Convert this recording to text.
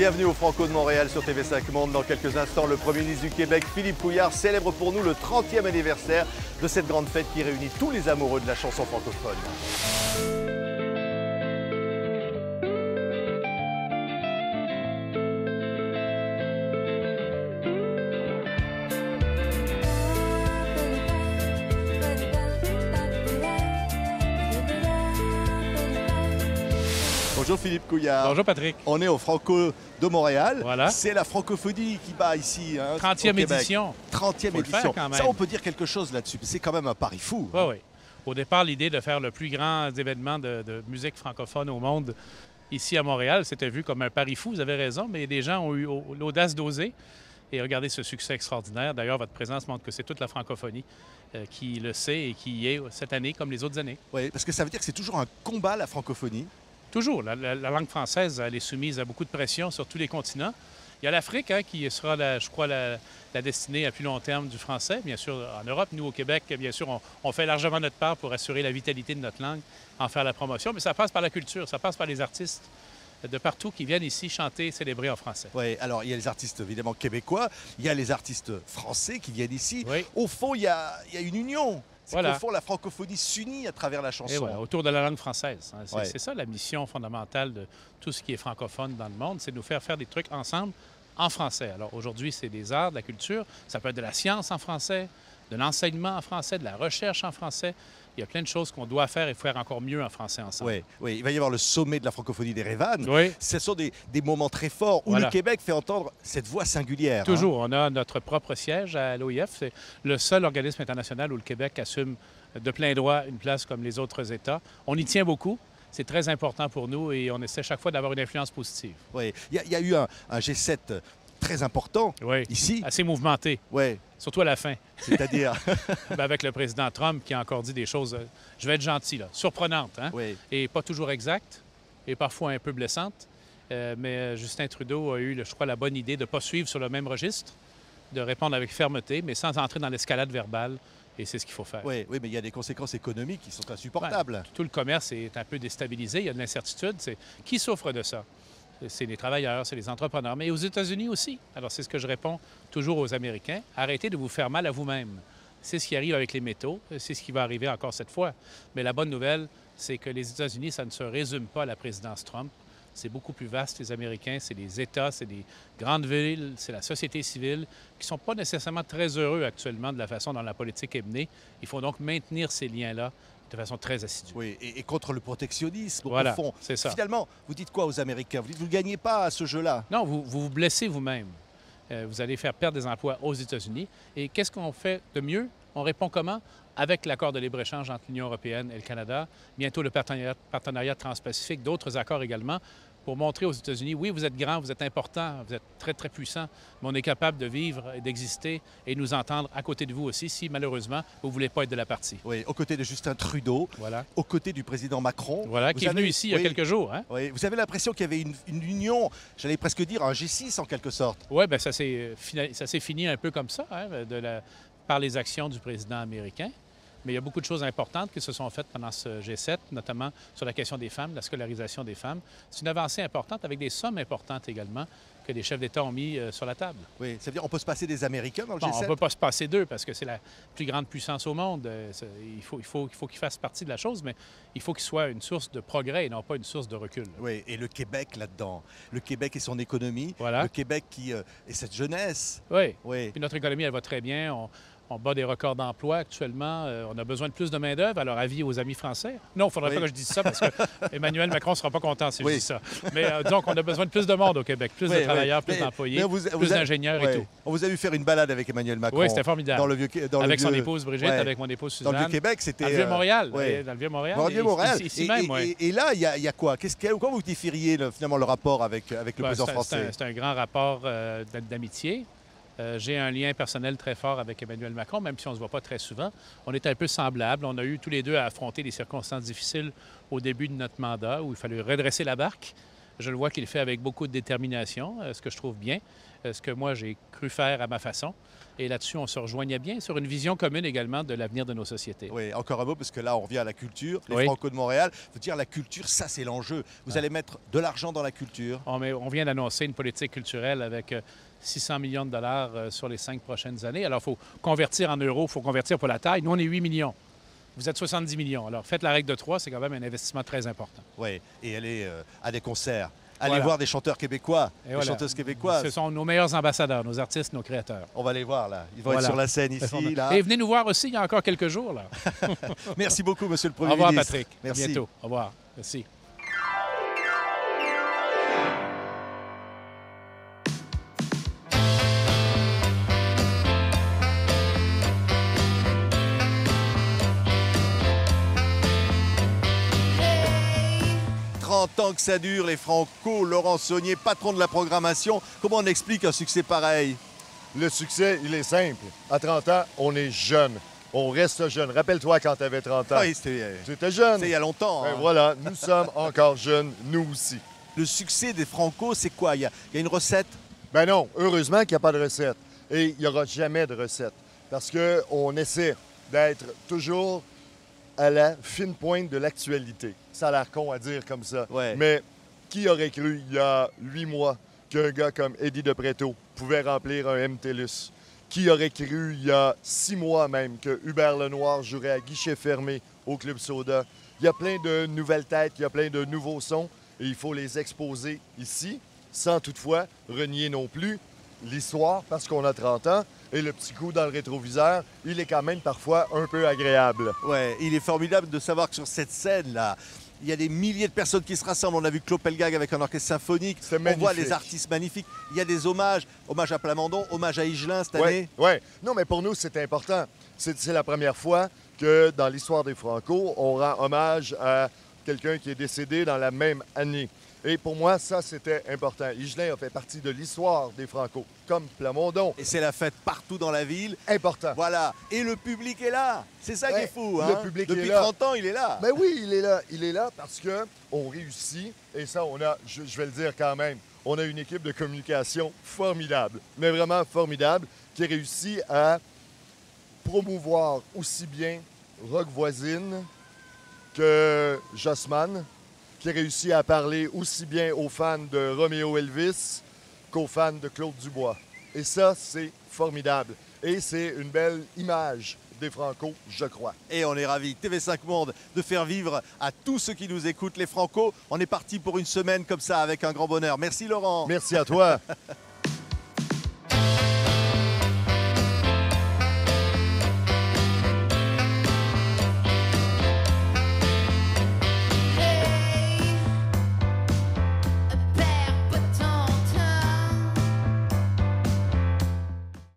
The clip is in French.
Bienvenue au Franco de Montréal sur TV5 Monde. Dans quelques instants, le Premier ministre du Québec, Philippe Couillard, célèbre pour nous le 30e anniversaire de cette grande fête qui réunit tous les amoureux de la chanson francophone. Bonjour Philippe Couillard. Bonjour Patrick. On est au Franco de Montréal. Voilà. C'est la francophonie qui bat ici. 30e édition. 30e édition. Quand même. Ça, on peut dire quelque chose là-dessus. C'est quand même un pari fou. Oui, oui. Au départ, l'idée de faire le plus grand événement de musique francophone au monde ici à Montréal, c'était vu comme un pari fou. Vous avez raison, mais des gens ont eu l'audace d'oser. Et regardez ce succès extraordinaire. D'ailleurs, votre présence montre que c'est toute la francophonie qui le sait et qui y est cette année comme les autres années. Oui, parce que ça veut dire que c'est toujours un combat, la francophonie. Toujours. La langue française, elle est soumise à beaucoup de pression sur tous les continents. Il y a l'Afrique qui sera, je crois, la destinée à plus long terme du français. Bien sûr, en Europe, nous, au Québec, bien sûr, on fait largement notre part pour assurer la vitalité de notre langue, en faire la promotion. Mais ça passe par la culture, ça passe par les artistes de partout qui viennent ici chanter et célébrer en français. Oui, alors il y a les artistes évidemment québécois, il y a les artistes français qui viennent ici. Oui. Au fond, il y a une union. C'est voilà. qu'au fond, la francophonie s'unit à travers la chanson. Et voilà, autour de la langue française. Ouais. C'est ça la mission fondamentale de tout ce qui est francophone dans le monde, c'est de nous faire des trucs ensemble en français. Alors aujourd'hui, c'est des arts, de la culture, ça peut être de la science en français, de l'enseignement en français, de la recherche en français. Il y a plein de choses qu'on doit faire et faire encore mieux en français ensemble. Oui, oui, il va y avoir le sommet de la francophonie d'Erevan. Oui. Ce sont des moments très forts où voilà. le Québec fait entendre cette voix singulière. Toujours. On a notre propre siège à l'OIF. C'est le seul organisme international où le Québec assume de plein droit une place comme les autres États. On y tient beaucoup. C'est très important pour nous et on essaie chaque fois d'avoir une influence positive. Oui, il y a eu un G7 très important ici. Assez mouvementé. Oui. Surtout à la fin. C'est-à-dire? Avec le président Trump qui a encore dit des choses, je vais être gentil, là, surprenantes, hein? Oui. Et pas toujours exactes, et parfois un peu blessantes. Mais Justin Trudeau a eu, je crois, la bonne idée de ne pas suivre sur le même registre, de répondre avec fermeté, mais sans entrer dans l'escalade verbale. Et c'est ce qu'il faut faire. Oui, mais il y a des conséquences économiques qui sont insupportables. Ouais, tout le commerce est un peu déstabilisé, il y a de l'incertitude. Qui souffre de ça? C'est les travailleurs, c'est les entrepreneurs, mais aux États-Unis aussi. Alors, c'est ce que je réponds toujours aux Américains. Arrêtez de vous faire mal à vous-même. C'est ce qui arrive avec les métaux, c'est ce qui va arriver encore cette fois. Mais la bonne nouvelle, c'est que les États-Unis, ça ne se résume pas à la présidence Trump. C'est beaucoup plus vaste, les Américains. C'est les États, c'est des grandes villes, c'est la société civile qui ne sont pas nécessairement très heureux actuellement de la façon dont la politique est menée. Il faut donc maintenir ces liens-là de façon très assidue. Oui, et contre le protectionnisme, voilà, au fond. C'est ça. Finalement, vous dites quoi aux Américains? Vous dites vous ne gagnez pas à ce jeu-là? Non, vous blessez vous-même. Vous allez faire perdre des emplois aux États-Unis. Et qu'est-ce qu'on fait de mieux? On répond comment? Avec l'accord de libre-échange entre l'Union européenne et le Canada, bientôt le partenariat transpacifique, d'autres accords également, pour montrer aux États-Unis, oui, vous êtes grand, vous êtes important, vous êtes très, très puissant, mais on est capable de vivre et d'exister et nous entendre à côté de vous aussi, si malheureusement, vous ne voulez pas être de la partie. Oui, aux côtés de Justin Trudeau, voilà. Aux côtés du président Macron. Voilà, qui est venu ici il y a quelques jours. Hein? Oui, vous avez l'impression qu'il y avait une union, j'allais presque dire un G6 en quelque sorte. Oui, bien ça s'est fini un peu comme ça, hein, par les actions du président américain. Mais il y a beaucoup de choses importantes qui se sont faites pendant ce G7, notamment sur la question des femmes, la scolarisation des femmes. C'est une avancée importante avec des sommes importantes également que les chefs d'État ont mis sur la table. Oui, ça veut dire qu'on peut se passer des Américains dans le G7? On ne peut pas se passer d'eux parce que c'est la plus grande puissance au monde. Il faut qu'ils fassent partie de la chose, mais il faut qu'ils soient une source de progrès et non pas une source de recul. Oui, et le Québec là-dedans. Le Québec et son économie. Voilà. Le Québec et cette jeunesse. Oui. Oui. Puis notre économie, elle va très bien. On bat des records d'emploi actuellement. On a besoin de plus de main-d'œuvre. Alors, avis aux amis français. Non, il ne faudrait pas que je dise ça parce que Emmanuel Macron ne sera pas content si je dis ça. Mais donc, on a besoin de plus de monde au Québec. Plus de travailleurs, plus d'employés, plus d'ingénieurs et tout. On vous a vu faire une balade avec Emmanuel Macron. Oui, c'était formidable. Avec son épouse Brigitte, avec mon épouse Suzanne. Dans le Vieux-Québec, c'était... Dans le Vieux-Montréal. Dans le Vieux-Montréal. Dans le Vieux-Montréal. Ici même, et là, il y a quoi? Comment vous définiez finalement le rapport avec le président français? C'est un grand rapport d'amitié. J'ai un lien personnel très fort avec Emmanuel Macron, même si on ne se voit pas très souvent. On est un peu semblables. On a eu tous les deux à affronter des circonstances difficiles au début de notre mandat où il fallait redresser la barque. Je le vois qu'il le fait avec beaucoup de détermination, ce que je trouve bien. ce que moi j'ai cru faire à ma façon. Et là-dessus, on se rejoignait bien sur une vision commune également de l'avenir de nos sociétés. Oui, encore un mot, parce que là, on revient à la culture. Les Oui. Franco de Montréal, il faut dire la culture, ça, c'est l'enjeu. Vous allez mettre de l'argent dans la culture. On vient d'annoncer une politique culturelle avec 600 millions de dollars sur les 5 prochaines années. Alors, il faut convertir en euros, il faut convertir pour la taille. Nous, on est 8 millions. Vous êtes 70 millions. Alors, faites la règle de 3, c'est quand même un investissement très important. Oui, et aller à des concerts. Allez Voilà. voir des chanteurs québécois, Et des voilà. chanteuses québécoises. Ce sont nos meilleurs ambassadeurs, nos artistes, nos créateurs. On va les voir, là. Ils vont Voilà. être sur la scène ici, là. Et venez nous voir aussi, il y a encore quelques jours. Là. Merci beaucoup, monsieur le Au Premier revoir, ministre. Patrick. Merci. À bientôt. Au revoir. Merci. « 30 ans que ça dure, les Franco. Laurent Saunier, patron de la programmation. Comment on explique un succès pareil? Le succès, il est simple. À 30 ans, on est jeune. On reste jeune. Rappelle-toi quand tu avais 30 ans. Oui, c'était Tu étais jeune. il y a longtemps. Ben hein. voilà, nous sommes encore jeunes, nous aussi. Le succès des Franco, c'est quoi? Il y a une recette? Ben non, heureusement qu'il n'y a pas de recette. Et il n'y aura jamais de recette. Parce qu'on essaie d'être toujours à la fine pointe de l'actualité. Ça a l'air con à dire comme ça. Ouais. Mais qui aurait cru il y a 8 mois qu'un gars comme Eddie De Pretto pouvait remplir un MTLUS? Qui aurait cru il y a 6 mois même que Hubert Lenoir jouerait à guichet fermé au Club Soda? Il y a plein de nouvelles têtes, il y a plein de nouveaux sons et il faut les exposer ici, sans toutefois renier non plus l'histoire parce qu'on a 30 ans et le petit coup dans le rétroviseur, il est quand même parfois un peu agréable. Ouais, il est formidable de savoir que sur cette scène-là, il y a des milliers de personnes qui se rassemblent. On a vu Claude Pelgag avec un orchestre symphonique. C'est On voit magnifique. les artistes magnifiques. Il y a des hommages. Hommage à Plamondon, hommage à Higelin cette Oui, année. ouais. Non, mais pour nous, c'est important. C'est la première fois que dans l'histoire des Franco, on rend hommage à quelqu'un qui est décédé dans la même année. Et pour moi, ça, c'était important. Higelin a fait partie de l'histoire des Franco, comme Plamondon. Et c'est la fête partout dans la ville. Important. Voilà. Et le public est là. C'est ça qui Ouais, est fou. le Hein? public Depuis est là. 30 ans, il est là. Ben oui, il est là. Il est là parce qu'on réussit. Et ça, on a, je vais le dire quand même, on a une équipe de communication formidable, mais vraiment formidable, qui réussit à promouvoir aussi bien Rock Voisine que Jossman, qui réussit à parler aussi bien aux fans de Roméo Elvis qu'aux fans de Claude Dubois. Et ça, c'est formidable. Et c'est une belle image des Franco, je crois. Et on est ravis, TV5 Monde, de faire vivre à tous ceux qui nous écoutent les Franco. On est parti pour une semaine comme ça avec un grand bonheur. Merci Laurent. Merci à toi.